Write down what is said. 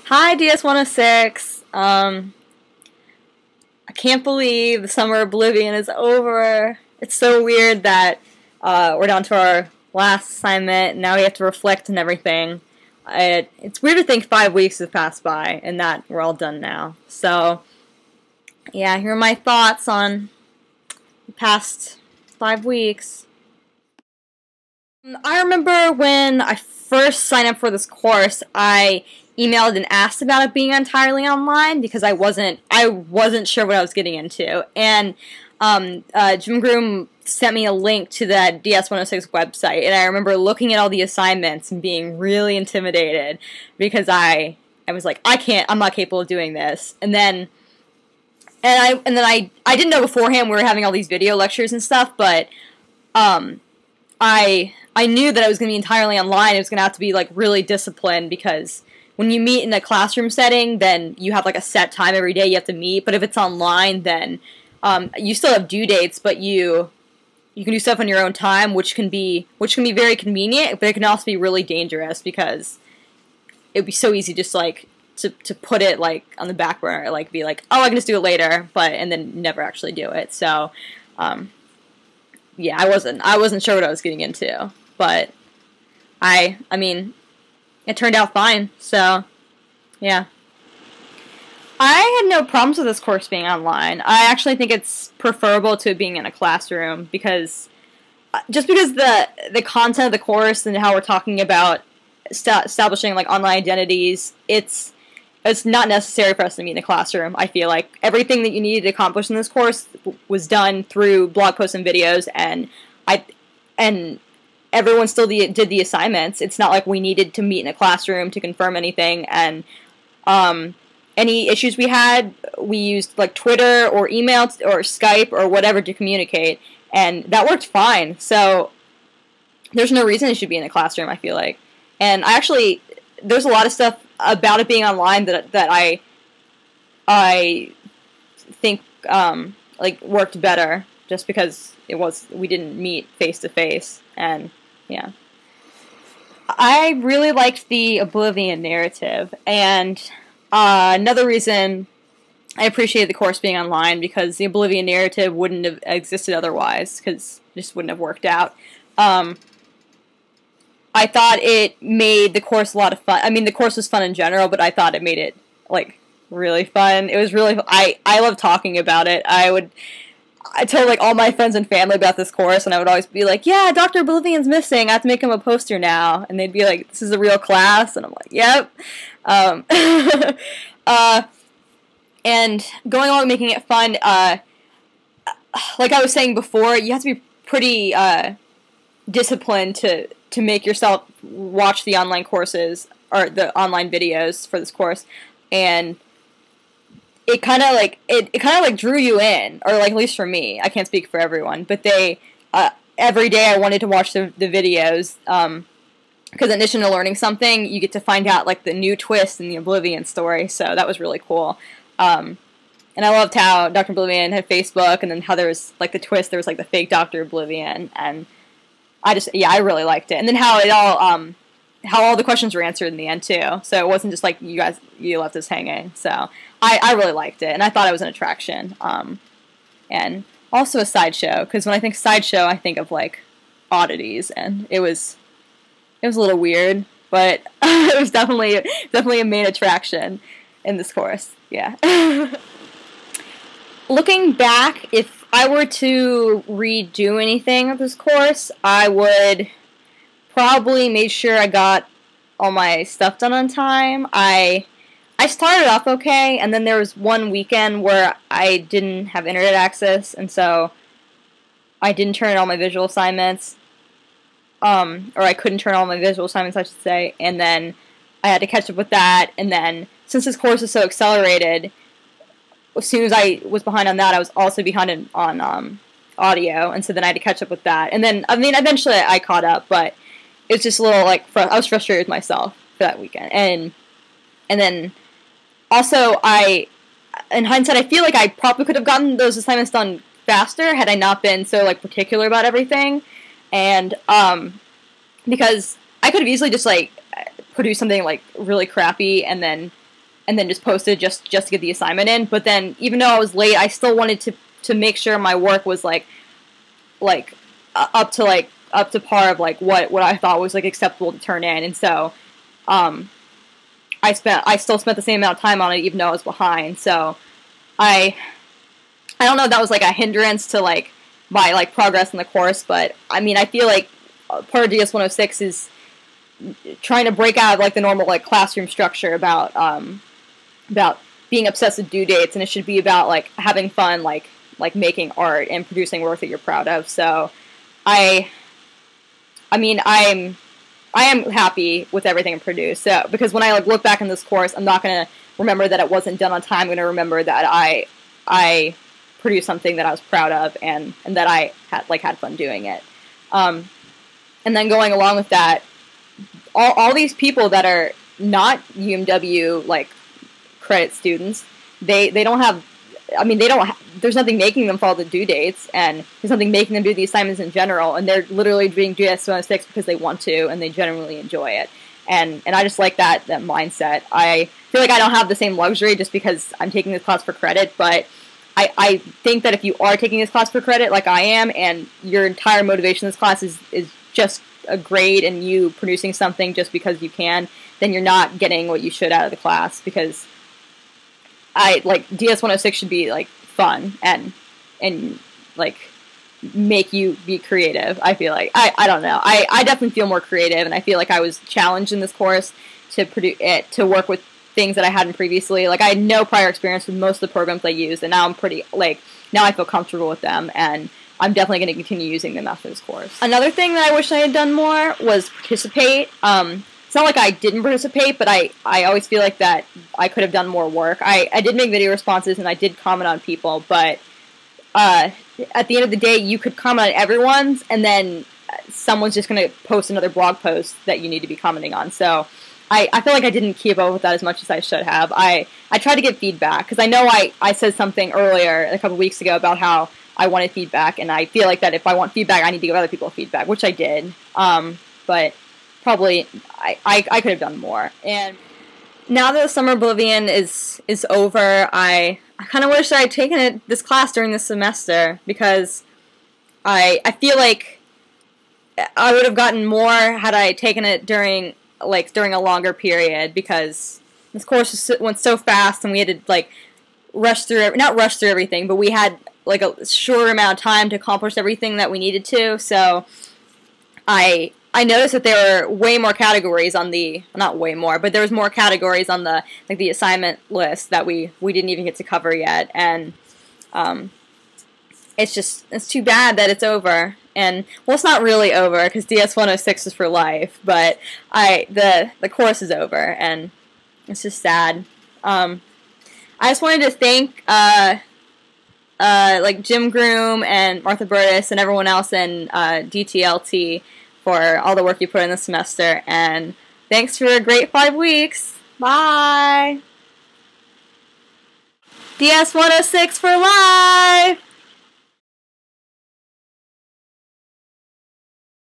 Hi, DS106. I can't believe the summer Oblivion is over. It's so weird that we're down to our last assignment, and now we have to reflect and everything. It's weird to think 5 weeks have passed by, and that we're all done now. So, yeah, here are my thoughts on the past 5 weeks. I remember when I first signed up for this course, I emailed and asked about it being entirely online because I wasn't sure what I was getting into. And Jim Groom sent me a link to that DS106 website, and I remember looking at all the assignments and being really intimidated because I was like, I'm not capable of doing this. And then I didn't know beforehand we were having all these video lectures and stuff, but I knew that it was going to be entirely online. It was going to have to be like really disciplined because when you meet in a classroom setting, then you have like a set time every day you have to meet. But if it's online, then you still have due dates, but you can do stuff on your own time, which can be very convenient, but it can also be really dangerous because it would be so easy just like to put it like on the back burner, like be like, oh, I can just do it later, and then never actually do it. So yeah, I wasn't sure what I was getting into, but I mean, it turned out fine. So yeah. I had no problems with this course being online. I actually think it's preferable to it being in a classroom because just because the content of the course and how we're talking about establishing like online identities, it's not necessary for us to meet in a classroom. I feel like everything that you needed to accomplish in this course was done through blog posts and videos, and everyone still did the assignments. It's not like we needed to meet in a classroom to confirm anything, and any issues we had, we used like Twitter or email or Skype or whatever to communicate, and that worked fine. So there's no reason it should be in a classroom, I feel like. And there's a lot of stuff about it being online that I think like worked better just because we didn't meet face to face. And yeah, I really liked the Oblivion narrative, and another reason I appreciated the course being online because the Oblivion narrative wouldn't have existed otherwise because it just wouldn't have worked out. I thought it made the course a lot of fun. I mean, the course was fun in general, but I thought it made it like really fun. It was really I love talking about it. I told like all my friends and family about this course, and I would always be like, "Yeah, Dr. Oblivion's missing. I have to make him a poster now." And they'd be like, "This is a real class," and I'm like, "Yep." And going along and making it fun, like I was saying before, you have to be pretty disciplined to make yourself watch the online courses or the online videos for this course, and it kind of like drew you in, or like at least for me. I can't speak for everyone, but every day I wanted to watch the videos because in addition to learning something, you get to find out like the new twist in the Oblivion story. So that was really cool. And I loved how Dr. Oblivion had Facebook, and then how there was like the twist. There was like the fake Dr. Oblivion, and I really liked it. And then how all the questions were answered in the end too. So it wasn't just like you left us hanging. So I really liked it, and I thought it was an attraction. And also a sideshow, because when I think sideshow, I think of like oddities, and it was a little weird, but it was definitely a main attraction in this course. Yeah. Looking back, if I were to redo anything of this course, I would probably make sure I got all my stuff done on time. I started off okay, and then there was one weekend where I didn't have internet access, and so I didn't turn in all my visual assignments, or I couldn't turn all my visual assignments, I should say, and then I had to catch up with that, and then since this course is so accelerated, as soon as I was behind on that, I was also behind on audio, and so then I had to catch up with that. And then, I mean, eventually I caught up, but it's just a little, like, I was frustrated with myself for that weekend. And then, also, in hindsight, I feel like I probably could have gotten those assignments done faster had I not been so, like, particular about everything. And, because I could have easily just, like, produced something, like, really crappy and then and then just posted just to get the assignment in. But then even though I was late, I still wanted to make sure my work was like up to par of like what I thought was like acceptable to turn in. And so I still spent the same amount of time on it even though I was behind. So I don't know if that was like a hindrance to like my like progress in the course, but I mean I feel like part of DS 106 is trying to break out of like the normal like classroom structure about being obsessed with due dates, and it should be about like having fun, like making art and producing work that you're proud of. So I mean I am happy with everything I produced. So because when I like look back in this course, I'm not gonna remember that it wasn't done on time. I'm gonna remember that I produced something that I was proud of and that I had fun doing it. And then going along with that, all these people that are not UMW like credit students, they don't have. I mean, there's nothing making them follow the due dates, and there's nothing making them do the assignments in general, and they're literally doing DS 106 because they want to, and they genuinely enjoy it. And I just like that mindset. I feel like I don't have the same luxury just because I'm taking this class for credit, but I think that if you are taking this class for credit, like I am, and your entire motivation in this class is just a grade and you producing something just because you can, then you're not getting what you should out of the class, because DS 106 should be like fun and like make you be creative. I feel like I don't know. I definitely feel more creative, and I feel like I was challenged in this course to work with things that I hadn't previously. Like I had no prior experience with most of the programs I used, and now I'm now I feel comfortable with them, and I'm definitely going to continue using them after this course. Another thing that I wish I had done more was participate. It's not like I didn't participate, but I always feel like that I could have done more work. I did make video responses and I did comment on people, but at the end of the day, you could comment on everyone's, and then someone's just going to post another blog post that you need to be commenting on. So I feel like I didn't keep up with that as much as I should have. I tried to get feedback, because I know I said something earlier a couple weeks ago about how I wanted feedback, and I feel like that if I want feedback, I need to give other people feedback, which I did. But probably I could have done more. And now that Summer Oblivion is over, I kind of wish I had taken this class during this semester, because I feel like I would have gotten more had I taken it during a longer period, because this course went so fast and we had to like not rush through everything, but we had like a short amount of time to accomplish everything that we needed to. So I noticed that there were way more categories on not way more, but there was more categories on the assignment list that we didn't even get to cover yet, and it's too bad that it's over. And well, it's not really over, because DS 106 is for life, but the course is over, and it's just sad. I just wanted to thank like Jim Groom and Martha Burtis and everyone else in DTLT for all the work you put in this semester, and thanks for a great 5 weeks. Bye! DS 106 for life!